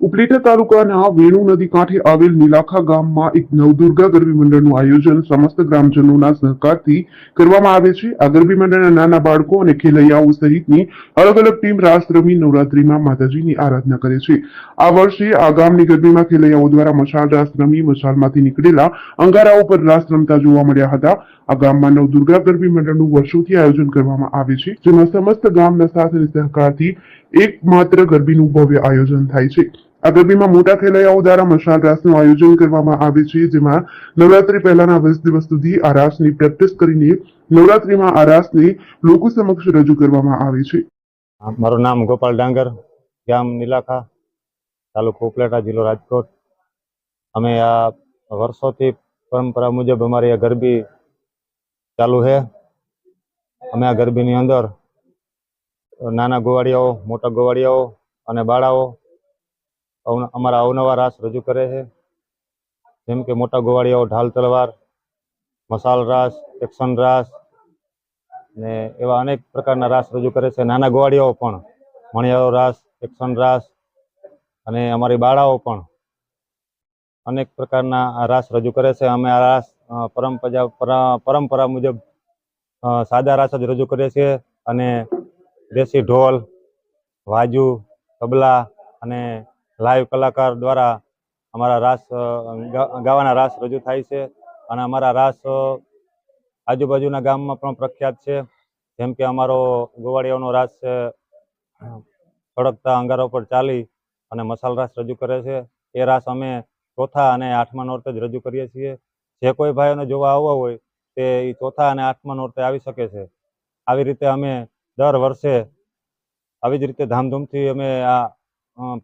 ઉપલેટા તાલુકાના વેણુ નદી કાંઠે આવેલ નીલાખા ગામમાં એક નવદુર્ગા ગરબી મંડળનું આયોજન સમસ્ત ગ્રામજનોના સહકારથી કરવામાં આવે છે. આ ગરબી મંડળના નાના બાળકો અને ખેલૈયાઓ સહિતની અલગ અલગ ટીમ રાસ રમી નવરાત્રીમાં માતાજીની આરાધના કરે છે. આ વર્ષે આ ગામની ગરબીમાં ખેલૈયાઓ દ્વારા મશાલ રાસ રમી મશાલમાંથી નીકળેલા અંગારાઓ પર રાસ રમતા જોવા મળ્યા હતા. આ ગામમાં નવદુર્ગા ગરબી મંડળનું વર્ષોથી આયોજન કરવામાં આવે છે, જેમાં સમસ્ત ગામના સાથ અને સહકારથી એકમાત્ર ગરબીનું ભવ્ય આયોજન થાય છે. આ ગરબીમાં મોટા ખેલૈયાઓ દ્વારા મશાલ રાસનું આયોજન કરવામાં આવે છે, જેમાં નવરાત્રી પહેલાના 20 દિવસ સુધી આ રાસની પ્રેક્ટિસ કરીને નવરાત્રીમાં આ રાસને લોકો સમક્ષ રજૂ કરવામાં આવે છે. મારું નામ ગોપાલ ડાંગર, ગામ નીલાખા, તાલુકો ઉપલેટા, જિલ્લો રાજકોટ. અમે આ વર્ષોથી પરંપરા મુજબ અમારી આ ગરબી ચાલુ છે. અમે આ ગરબીની અંદર નાના ગોવાળિયાઓ, મોટા ગોવાળિયાઓ અને બાળાઓ અમારા અવનવા રાસ રજૂ કરે છે. જેમ કે મોટા ગોવાળિયાઓ ઢાલ તલવાર, મસાલ રાસ, એક્શન રાસ ને એવા અનેક પ્રકારના રાસ રજૂ કરે છે. નાના ગોવાળિયાઓ પણ મણિયારો રાસ, એક્શન રાસ અને અમારી બાળાઓ પણ અનેક પ્રકારના રાસ રજૂ કરે છે. અમે આ રાસ પરંપરા મુજબ સાદા રાસ જ રજૂ કરીએ છીએ અને દેશી ઢોલ, વાજુ, તબલા અને લાઈવ કલાકાર દ્વારા અમારા રાસ ગાવાના રાસ રજૂ થાય છે. અને અમારા રાસ આજુબાજુના ગામમાં પણ પ્રખ્યાત છે. જેમ કે અમારો ગોવાળિયાઓનો રાસ છે, સળગતા અંગારા પર ચાલી અને મસાલ રાસ રજૂ કરે છે. એ રાસ અમે ચોથા અને આઠમા નોરતે જ રજૂ કરીએ છીએ. જે કોઈ ભાઈઓને જોવા આવવા હોય તે ચોથા અને આઠમા નોરતે આવી શકે છે. આવી રીતે અમે દર વર્ષે આવી જ રીતે ધામધૂમથી અમે આ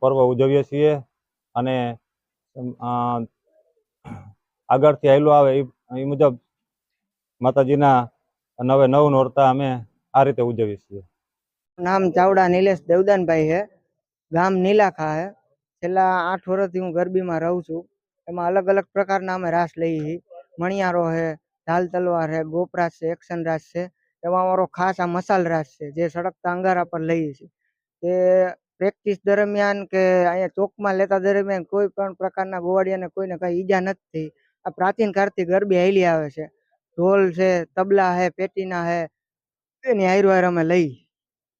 પર્વ ઉજવીએ છીએ અને આગળથી આયલું આવે એ મુજબ માતાજીના 9 નોરતા અમે આ રીતે ઉજવીએ છીએ. નામ ચાવડા નિલેશ દેવદાનભાઈ છે, ગામ નીલાખા છે. છેલ્લા 8 વર્ષથી હું ગરબીમાં રહું છું. એમાં અલગ અલગ પ્રકારના અમે રાસ લઈએ છીએ. મણિયારો છે, ઢાલ તલવાર છે, ગોપરાસ છે, એક્શન રાસ છે. એમાં અમારો ખાસ આ મસાલ રાસ છે, જે સળગતા અંગારા પર લઈએ છીએ. તે પ્રેક્ટિસ દરમિયાન કે અહીંયા ચોકમાં લેતા દરમિયાન કોઈ પણ પ્રકારના ગોવાળિયાને કોઈને કઈ ઈજા નથી થઈ. આ પ્રાચીન કાળથી ગરબી હાલી આવે છે. ઢોલ છે, તબલા છે, પેટીના છે, એની હારો અમે લઈ